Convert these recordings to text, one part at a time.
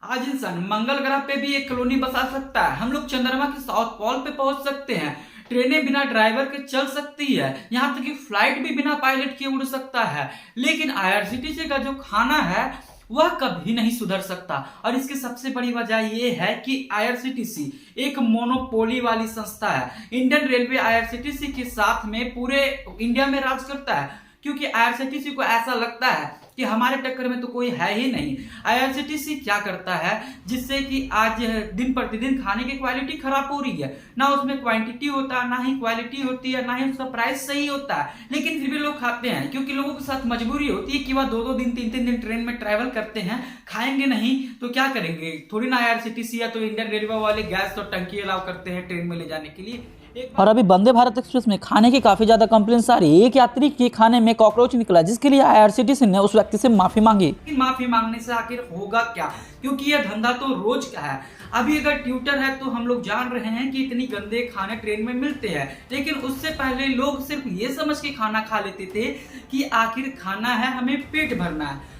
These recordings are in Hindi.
आज इंसान मंगल ग्रह पे भी एक कॉलोनी बसा सकता है। हम लोग चंद्रमा के साउथ पोल पे पहुंच सकते हैं। ट्रेनें बिना ड्राइवर के चल सकती है। यहाँ तक कि फ्लाइट भी बिना पायलट के उड़ सकता है। लेकिन आईआरसीटीसी का जो खाना है वह कभी नहीं सुधर सकता। और इसकी सबसे बड़ी वजह यह है कि आईआरसीटीसी एक मोनोपोली वाली संस्था है। इंडियन रेलवे आईआरसीटीसी के साथ में पूरे इंडिया में राज करता है, क्योंकि आईआरसीटीसी को ऐसा लगता है कि हमारे टक्कर में तो कोई है ही नहीं। आईआरसीटीसी क्या करता है जिससे कि आज दिन प्रतिदिन खाने की क्वालिटी खराब हो रही है। ना उसमें क्वांटिटी होता है, ना ही क्वालिटी होती है, ना ही उसका प्राइस सही होता है। लेकिन फिर भी लोग खाते हैं, क्योंकि लोगों के साथ मजबूरी होती है कि वह 2-2 दिन 3-3 दिन ट्रेन में ट्रैवल करते हैं। खाएंगे नहीं तो क्या करेंगे? थोड़ी ना आईआरसीटीसी या तो इंडियन रेलवे वाले गैस और टंकी अलाउ करते हैं ट्रेन में ले जाने के लिए। और अभी वंदे भारत एक्सप्रेस में खाने की काफी ज्यादा कंप्लेंट्स आ रही है। एक यात्री के खाने में कॉकरोच निकला, जिसके लिए आईआरसीटीसी ने उस व्यक्ति से माफी मांगी। माफी मांगने से आखिर होगा क्या, क्योंकि यह धंधा तो रोज का है। अभी अगर ट्विटर है तो हम लोग जान रहे हैं कि इतनी गंदे खाने ट्रेन में मिलते हैं, लेकिन उससे पहले लोग सिर्फ ये समझ के खाना खा लेते थे कि आखिर खाना है, हमें पेट भरना है।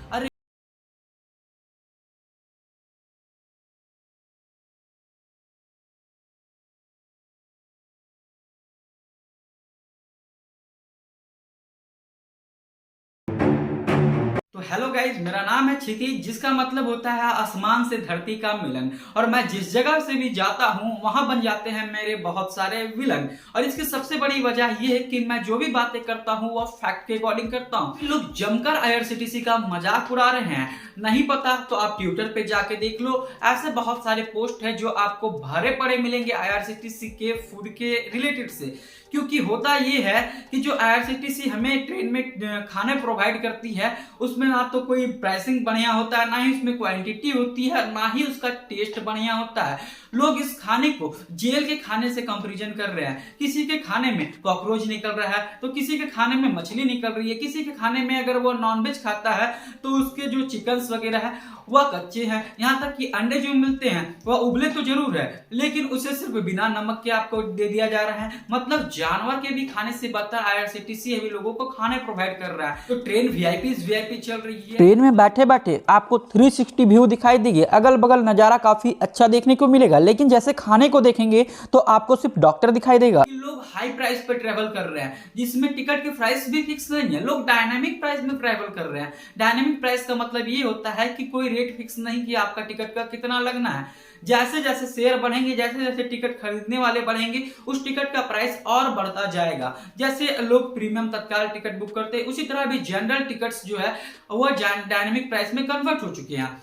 तो हेलो गाइज, मेरा नाम है क्षितिज, जिसका मतलब होता है आसमान से धरती का मिलन। और मैं जिस जगह से भी जाता हूँ वहां बन जाते हैं मेरे बहुत सारे विलन। और इसकी सबसे बड़ी वजह यह है कि मैं जो भी बातें करता हूँ वह फैक्ट के अकॉर्डिंग करता हूँ। लोग जमकर आईआरसीटीसी का मजाक उड़ा रहे हैं। नहीं पता तो आप ट्विटर पे जाके देख लो। ऐसे बहुत सारे पोस्ट है जो आपको भरे पड़े मिलेंगे आईआरसीटीसी के फूड के रिलेटेड से। क्योंकि होता ये है कि जो आईआरसीटीसी हमें ट्रेन में खाने प्रोवाइड करती है उसमें ना तो कोई प्राइसिंग बढ़िया होता है, ना ही उसमें क्वांटिटी होती है, ना ही उसका टेस्ट बढ़िया होता है। लोग इस खाने को जेल के खाने से कंपैरिजन कर रहे हैं। किसी के खाने में कॉकरोच निकल रहा है तो किसी के खाने में मछली निकल रही है। किसी के खाने में अगर वो नॉनवेज खाता है तो उसके जो चिकन्स वगैरह है वह कच्चे हैं। यहाँ तक कि अंडे जो मिलते हैं वह उबले तो जरूर है, लेकिन उसे सिर्फ बिना नमक के आपको दे दिया जा रहा है। मतलब जानवर के भी खाने से बदतर आईआरसीटीसी अभी लोगों को खाने प्रोवाइड कर रहा है। तो ट्रेन वीआईपी चल रही है। ट्रेन में बैठे बैठे आपको 360 व्यू दिखाई देगी। अगल बगल नजारा काफी अच्छा देखने को मिलेगा, लेकिन जैसे खाने को देखेंगे तो आपको सिर्फ डॉक्टर दिखाई देगा। लोग हाई प्राइस पर ट्रेवल कर रहे हैं, जिसमें टिकट के प्राइस भी फिक्स नहीं है। लोग डायनामिक प्राइस में ट्रेवल कर रहे हैं। डायनामिक प्राइस का मतलब ये होता है कि कोई रेट फिक्स नहीं कि आपका टिकट का कितना लगना है। जैसे जैसे शेयर बढ़ेंगे, जैसे जैसे टिकट खरीदने वाले बढ़ेंगे, उस टिकट का प्राइस और बढ़ता जाएगा। जैसे लोग प्रीमियम तत्काल टिकट बुक करते हैं, उसी तरह भी जनरल टिकट्स जो है वो डायनामिक प्राइस में कन्वर्ट हो चुके हैं।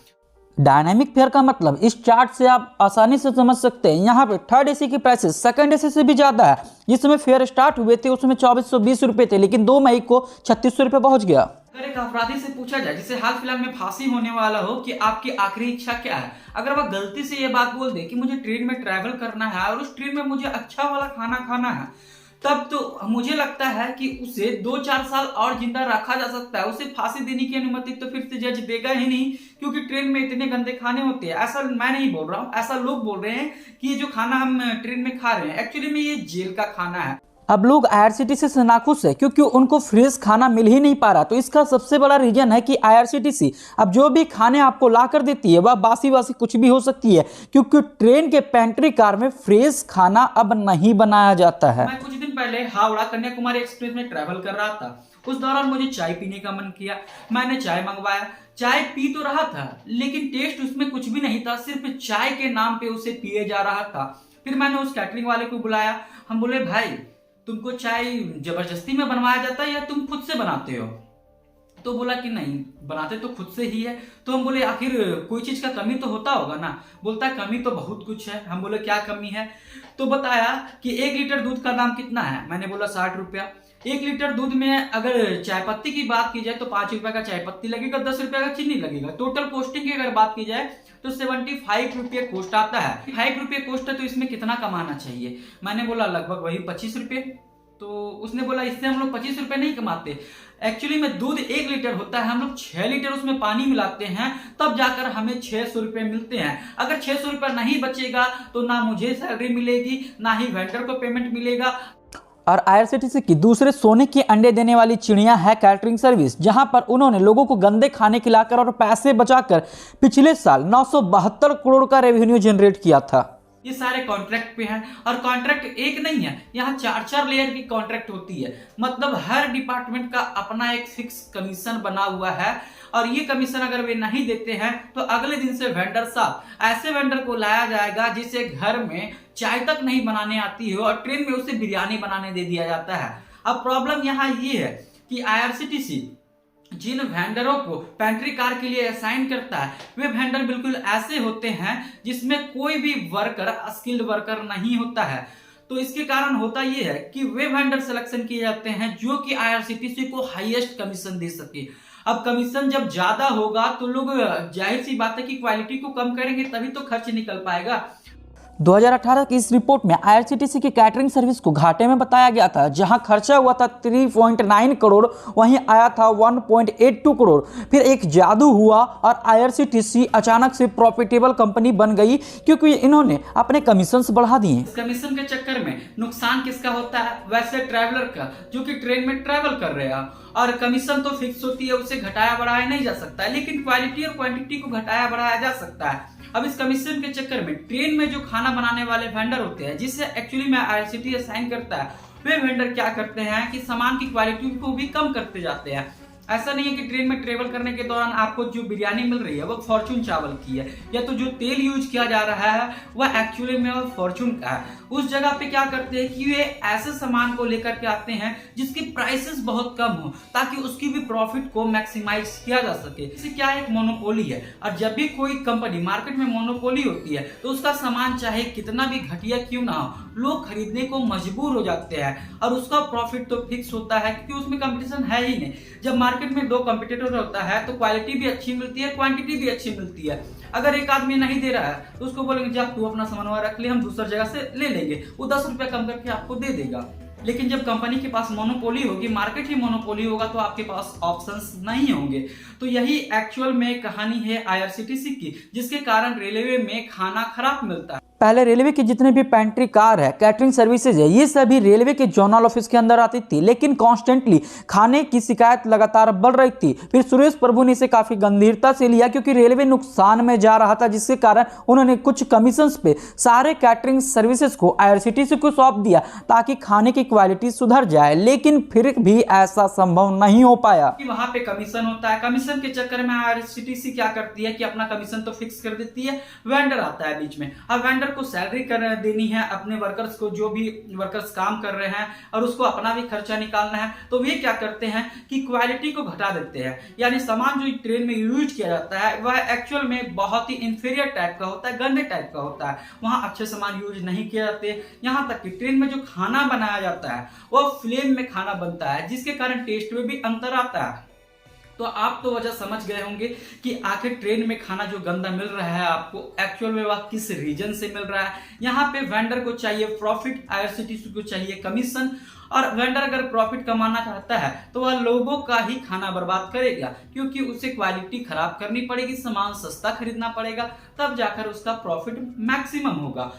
डायनामिक फेयर का मतलब इस चार्ट से आप आसानी से समझ सकते हैं। यहाँ पे थर्ड एसी की प्राइसेस सेकंड एसी से भी ज्यादा है। जिसमें फेयर स्टार्ट हुए थे उसमें 2420 रुपए थे, लेकिन 2 मई को 3600 रुपए पहुंच गया। अगर एक अपराधी से पूछा जाए जिसे हाल फिलहाल में फांसी होने वाला हो कि आपकी आखिरी इच्छा क्या है, अगर वह गलती से ये बात बोल दे कि मुझे ट्रेन में ट्रैवल करना है और उस ट्रेन में मुझे अच्छा वाला खाना खाना है, तब तो मुझे लगता है कि उसे 2-4 साल और जिंदा रखा जा सकता है। उसे फांसी देने की अनुमति तो फिर से जज देगा ही नहीं, क्योंकि ट्रेन में इतने गंदे खाने होते हैं। ऐसा मैं नहीं बोल रहा हूँ, ऐसा लोग बोल रहे हैं कि ये जो खाना हम ट्रेन में खा रहे हैं एक्चुअली में ये जेल का खाना है। अब लोग आईआरसीटीसी से नाखुश है क्योंकि उनको फ्रेश खाना मिल ही नहीं पा रहा। तो इसका सबसे बड़ा रीजन है कि आईआरसीटीसी अब जो भी खाने आपको ला कर देती है वह बासी वासी कुछ भी हो सकती है, क्योंकि ट्रेन के पेंट्री कार में फ्रेश खाना अब नहीं बनाया जाता है। मैं कुछ दिन पहले हावड़ा कन्याकुमारी एक्सप्रेस में ट्रैवल कर रहा था। उस दौरान मुझे चाय पीने का मन किया। मैंने चाय मंगवाया। चाय पी तो रहा था, लेकिन टेस्ट उसमें कुछ भी नहीं था। सिर्फ चाय के नाम पे उसे पिए जा रहा था। फिर मैंने उस कैटरिंग वाले को बुलाया। हम बोले, भाई तुमको चाय जबरदस्ती में बनवाया जाता है या तुम खुद से बनाते हो? तो बोला कि नहीं, बनाते तो खुद से ही है। तो हम बोले, आखिर कोई चीज का कमी तो होता होगा ना? बोलता है, कमी तो बहुत कुछ है। हम बोले, क्या कमी है? तो बताया कि 1 लीटर दूध का दाम कितना है। मैंने बोला 60 रुपया। 1 लीटर दूध में अगर चाय पत्ती की बात की जाए तो 5 रुपए का चाय पत्ती लगेगा, 10 रुपए का चीनी लगेगा। टोटल कॉस्टिंग की अगर बात की जाए तो 75 रुपये कॉस्ट आता है। 5 रुपये कॉस्ट है तो इसमें कितना कमाना चाहिए? मैंने बोला लगभग वही 25 रुपये। तो उसने बोला, इससे हम लोग 25 रुपये नहीं कमाते। एक्चुअली में दूध 1 लीटर होता है, हम लोग 6 लीटर उसमें पानी मिलाते हैं, तब जाकर हमें 600 रुपये मिलते हैं। अगर 600 रुपये नहीं बचेगा तो ना मुझे सैलरी मिलेगी, ना ही वेंडर को पेमेंट मिलेगा। और आईआरसीटीसी की दूसरे सोने के अंडे देने वाली चिड़िया है कैटरिंग सर्विस, जहां पर उन्होंने लोगों को गंदे खाने खिलाकर और पैसे बचाकर पिछले साल 972 करोड़ का रेवेन्यू जनरेट किया था। ये सारे कॉन्ट्रैक्ट पे हैं और कॉन्ट्रैक्ट एक नहीं है, यहाँ 4-4 लेयर की कॉन्ट्रैक्ट होती है। मतलब हर डिपार्टमेंट का अपना एक फिक्स कमीशन बना हुआ है और ये कमीशन अगर वे नहीं देते हैं तो अगले दिन से वेंडर साहब ऐसे वेंडर को लाया जाएगा जिसे घर में चाय तक नहीं बनाने आती हो और ट्रेन में उसे बिरयानी बनाने दे दिया जाता है। अब प्रॉब्लम यहाँ ये है कि आईआरसीटीसी जिन वेंडरों को पेंट्री कार के लिए असाइन करता है वे वेंडर बिल्कुल ऐसे होते हैं जिसमें कोई भी वर्कर स्किल्ड वर्कर नहीं होता है। तो इसके कारण होता यह है कि वे वेंडर सिलेक्शन किए जाते हैं जो कि आईआरसीटीसी को हाईएस्ट कमीशन दे सके। अब कमीशन जब ज्यादा होगा तो लोग जाहिर सी बात है कि क्वालिटी को कम करेंगे, तभी तो खर्च निकल पाएगा। 2018 की इस रिपोर्ट में आईआरसीटीसी की कैटरिंग सर्विस को घाटे में बताया गया था, जहां खर्चा हुआ था 3.9 करोड़, वहीं आया था 1.82 करोड़। फिर एक जादू हुआ और आईआरसीटीसी अचानक से प्रॉफिटेबल कंपनी बन गई क्योंकि इन्होंने अपने कमीशंस बढ़ा दिए। इस कमीशन के चक्कर में नुकसान किसका होता है? वैसे ट्रैवलर का, जो कि ट्रेन में ट्रैवल कर रहे हैं। और कमीशन तो फिक्स होती है, उसे घटाया बढ़ाया नहीं जा सकता है, लेकिन क्वालिटी और क्वांटिटी को घटाया बढ़ाया जा सकता है। अब इस कमीशन के चक्कर में ट्रेन में जो खाना बनाने वाले वेंडर होते हैं, जिसे एक्चुअली में आईआरसीटीसी असाइन करता है, वे वेंडर क्या करते हैं कि सामान की क्वालिटी को भी कम करते जाते हैं। ऐसा नहीं है कि ट्रेन में ट्रेवल करने के दौरान आपको जो बिरयानी मिल रही है वो फॉर्चून चावल की है, या तो जो तेल यूज किया जा रहा है वह एक्चुअली में फॉर्चून का है। उस जगह पे क्या करते हैं कि वे ऐसे सामान को लेकर के आते हैं जिसकी प्राइसेस बहुत कम हो, ताकि उसकी भी प्रॉफिट को मैक्सिमाइज किया जा सके। इससे क्या एक मोनोपोली है, और जब भी कोई कंपनी मार्केट में मोनोपोली होती है तो उसका सामान चाहे कितना भी घटिया क्यों ना हो, लोग खरीदने को मजबूर हो जाते हैं और उसका प्रॉफिट तो फिक्स होता है क्योंकि उसमें कंपटीशन है ही नहीं। जब मार्केट में 2 कंपटीटर होता है तो क्वालिटी भी अच्छी मिलती है, क्वांटिटी भी अच्छी मिलती है। अगर एक आदमी नहीं दे रहा है तो उसको बोलेंगे जा तू अपना सामान रख ले, हम दूसरी जगह से ले लेंगे, वो 10 रुपया कम करके आपको दे देगा। लेकिन जब कंपनी के पास मोनोपोली होगी, मार्केट ही मोनोपोली होगा, तो आपके पास ऑप्शंस नहीं होंगे। तो यही एक्चुअल में कहानी है आईआरसीटीसी की, जिसके कारण रेलवे में खाना खराब मिलता है। पहले रेलवे की जितने भी पेंट्री कार है, कैटरिंग सर्विसेज है, ये सभी रेलवे के जोनल ऑफिस के अंदर आती थी, लेकिन कॉन्स्टेंटली खाने की शिकायत लगातार बढ़ रही थी। फिर सुरेश प्रभु ने इसे काफी गंभीरता से लिया क्योंकि रेलवे नुकसान में जा रहा था, जिसके कारण उन्होंने कुछ कमीशंस पे सारे कैटरिंग सर्विसेज को आईआरसीटीसी को सौंप दिया ताकि खाने की क्वालिटी सुधर जाए, लेकिन फिर भी ऐसा संभव नहीं हो पाया। वहां पे कमीशन होता है, कमीशन के चक्कर में आईआरसीटीसी क्या करती है कि अपना कमीशन तो फिक्स कर देती है, वेंडर आता है बीच में। अब वेंडर को सैलरी देनी है अपने वर्कर्स को, जो भी वर्कर्स काम कर रहे हैं, और उसको अपना भी खर्चा निकालना है, तो वे क्या करते हैं कि क्वालिटी को घटा देते हैं। यानी सामान जो ट्रेन में यूज किया जाता है वह एक्चुअल में बहुत ही इंफीरियर टाइप का होता है, गंदे टाइप का होता है। वहां अच्छे सामान यूज नहीं किए जाते। यहाँ तक कि ट्रेन में जो खाना बनाया जाता है वह फ्लेम में खाना बनता है, जिसके कारण टेस्ट में भी अंतर आता है। तो आप तो वजह समझ गए होंगे कि आखिर ट्रेन में खाना जो गंदा मिल रहा है आपको, एक्चुअल में वह किस रीजन से मिल रहा है। यहाँ पे वेंडर को चाहिए प्रॉफिट, आईआरसीटीसी को चाहिए कमीशन, और वेंडर अगर प्रॉफिट कमाना चाहता है तो वह लोगों का ही खाना बर्बाद करेगा, क्योंकि उसे क्वालिटी खराब करनी पड़ेगी, सामान सस्ता खरीदना पड़ेगा, तब जाकर उसका प्रॉफिट मैक्सिमम होगा।